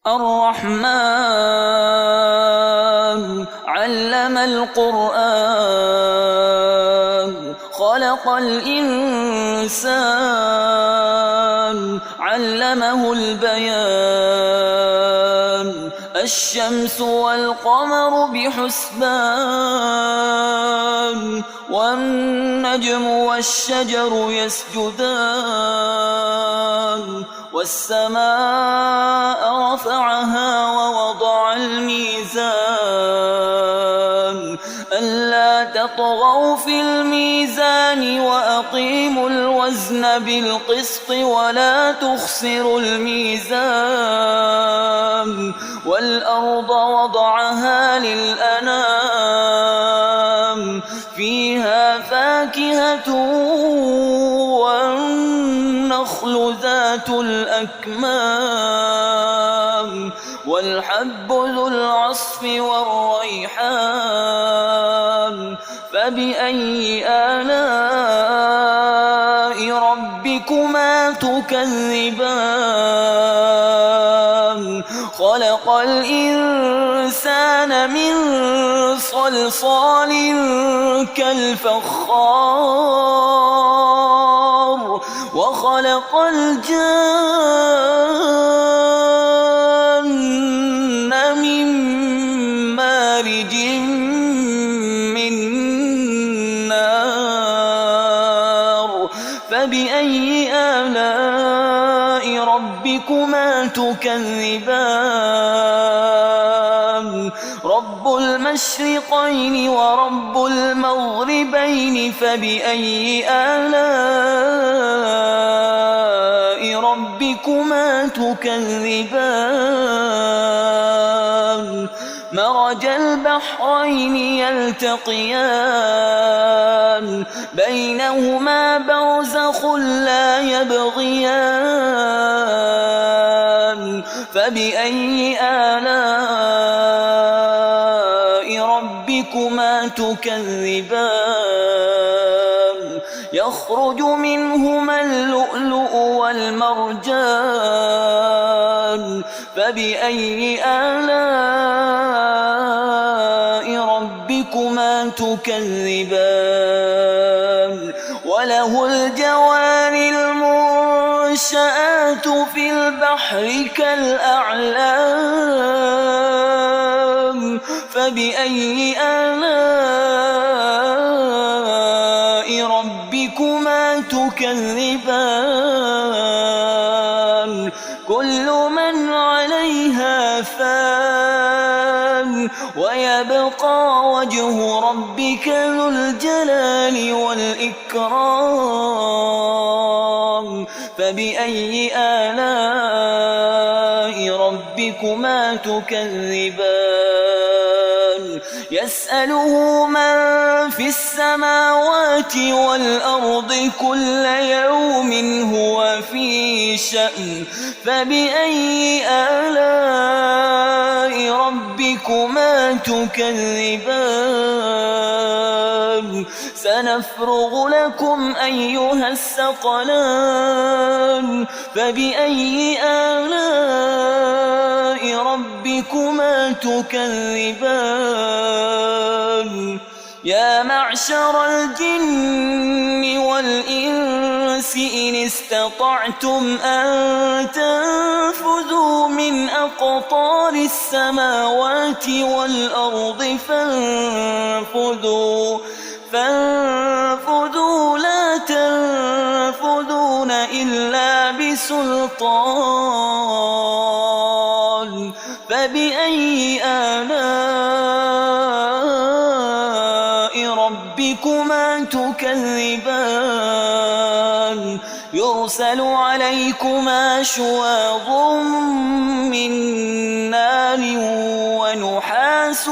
الرحمن علم القرآن خلق الإنسان علمه البيان الشمس والقمر بحسبان والنجم والشجر يسجدان والسماء رفعها ووضع الميزان ألا تطغوا في الميزان وأقيموا الوزن بالقسط ولا تخسروا الميزان والأرض وضعها للأنام فيها فاكهة والنخل ذات الأكمام والحب ذو العصف والريحان فبأي آلاء ربكما تكذبان خلق الإنسان من صلصال كالفخار وخلق الجن من مارج من نار فبأي آلاء ربكما تكذبان رب المشرقين ورب المغربين فبأي آلاء ربكما تكذبان مرج البحرين يلتقيان بينهما برزخ لا يبغيان فبأي آلاء ربكما تكذبان يخرج منهما اللؤلؤ والمرجان فبأي آلاء ربكما تكذبان وله الجوار المنشآت في البحر كالأعلام فبأي آلاء ربكما تكذبان كل من عليها فان ويبقى وجه ربك ذو الجلال والإكرام فبأي آلاء ربكما تكذبان يسأله من في السماوات والأرض كل يوم هو في شأن فبأي آلاء ربكما تكذبان سنفرغ لكم أيها الثقلان فبأي آلاء ربكما تكذبان يا معشر الجن والإنس إن استطعتم أن تنفذوا من أقطار السماوات والأرض فانفذوا لا تنفذون إلا بسلطان فبأي آلاء ربكما تكذبان يرسل عليكما شواظ من نار ونحاس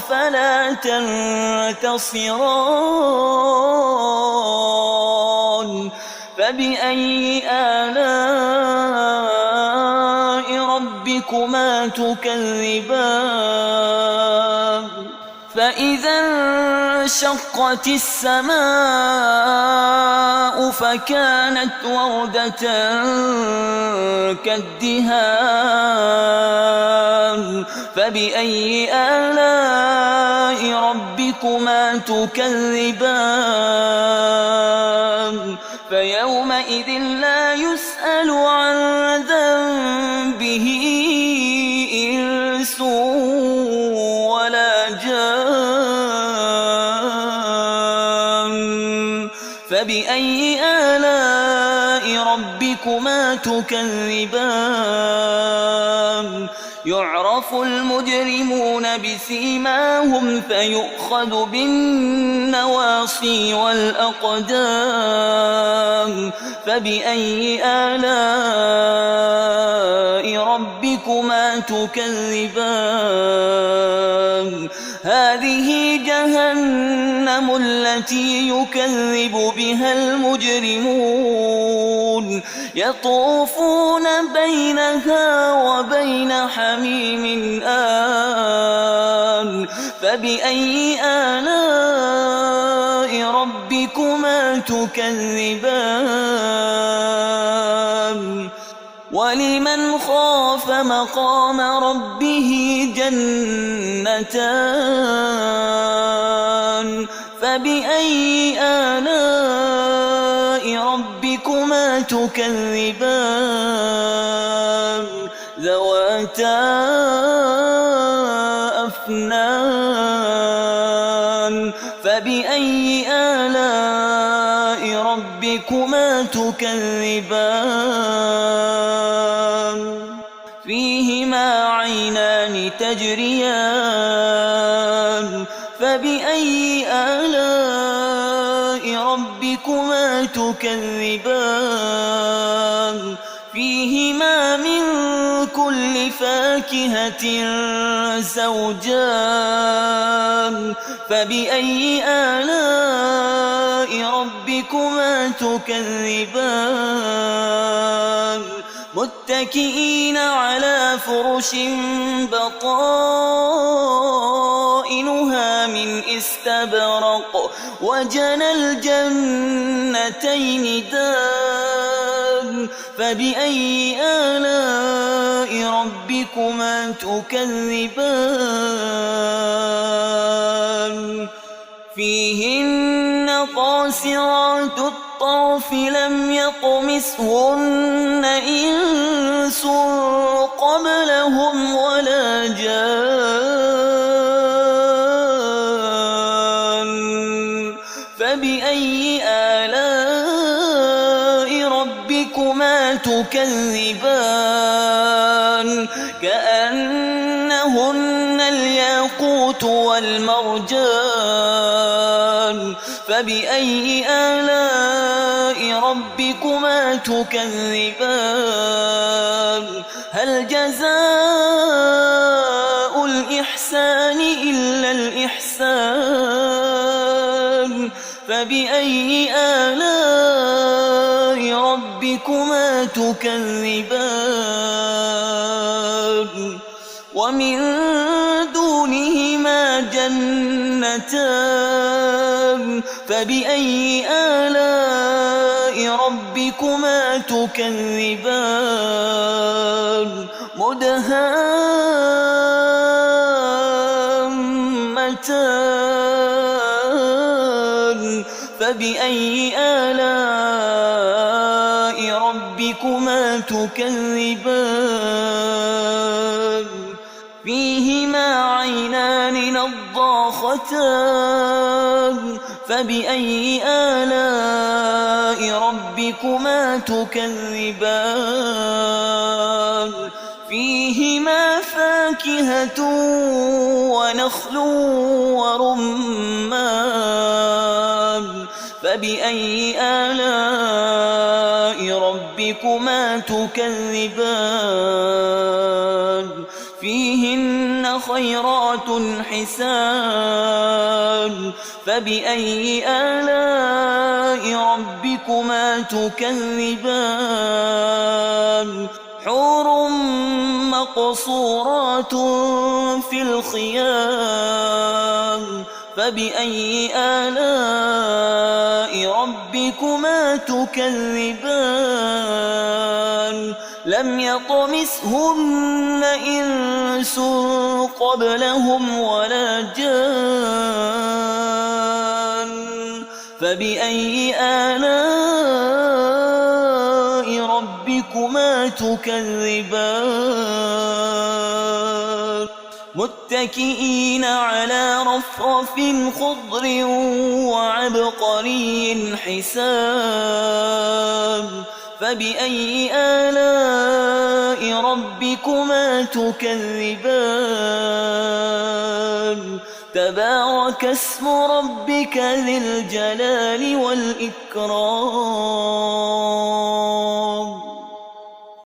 فلا تنتصران فبأي آلاء ربكما تكذبان فإذا انشقت السماء فكانت وردة كالدهان فبأي آلاء ربكما تكذبان فيومئذ لا يسأل عن ذنبه إنس ولا جان فبأي آلاء ربكما تكذبان يعرف المجرمون بسيماهم فيؤخذ بالنواصي والأقدام فبأي آلاء ربكما تكذبان هذه جهنم التي يكذب بها المجرمون يطوفون بينها وبين حميم آن فبأي آلاء ربكما تكذبان ولمن خاف مقام ربه جنتان فبأي آلاء ربكما تكذبان ذواتا أفنان فبأي آلاء ربكما تكذبان فيهما عينان تجريان فبأي آلاء ربكما تكذبان فيهما من كل فاكهة زوجان فبأي آلاء ربكما تكذبان متكئين على فرش بطائنها من استبرق وجنى الجنتين دان فبأي آلاء ربكما تكذبان فيهن قاصرات الطرف لم يطمثهن إنس قبلهم ولا جان فبأي آلاء ربكما تكذبان كأنهن الياقوت والمرجان فبأي آلاء ربكما تكذبان هل جزاء الإحسان إلا الإحسان فبأي آلاء ربكما تكذبان ومن دونهما جنتان فبأي آلاء ربكما تكذبان مدهامتان فبأي آلاء ربكما تكذبان فيهما عينان نضاختان فبأي آلاء ربكما تكذبان فيهما فاكهة ونخل ورمان فبأي آلاء ربكما تكذبان فيهن خيرات حسان فبأي آلاء ربكما تكذبان حور مقصورات في الخيام فبأي آلاء ربكما تكذبان لم يطمثهن إنس إنس قبلهم ولا جان فبأي آلاء ربكما تكذبان متكئين على رفرف خضر وعبقري حسان فبأي آلاء ربكما تكذبان تبارك اسم ربك ذي الجلال والإكرام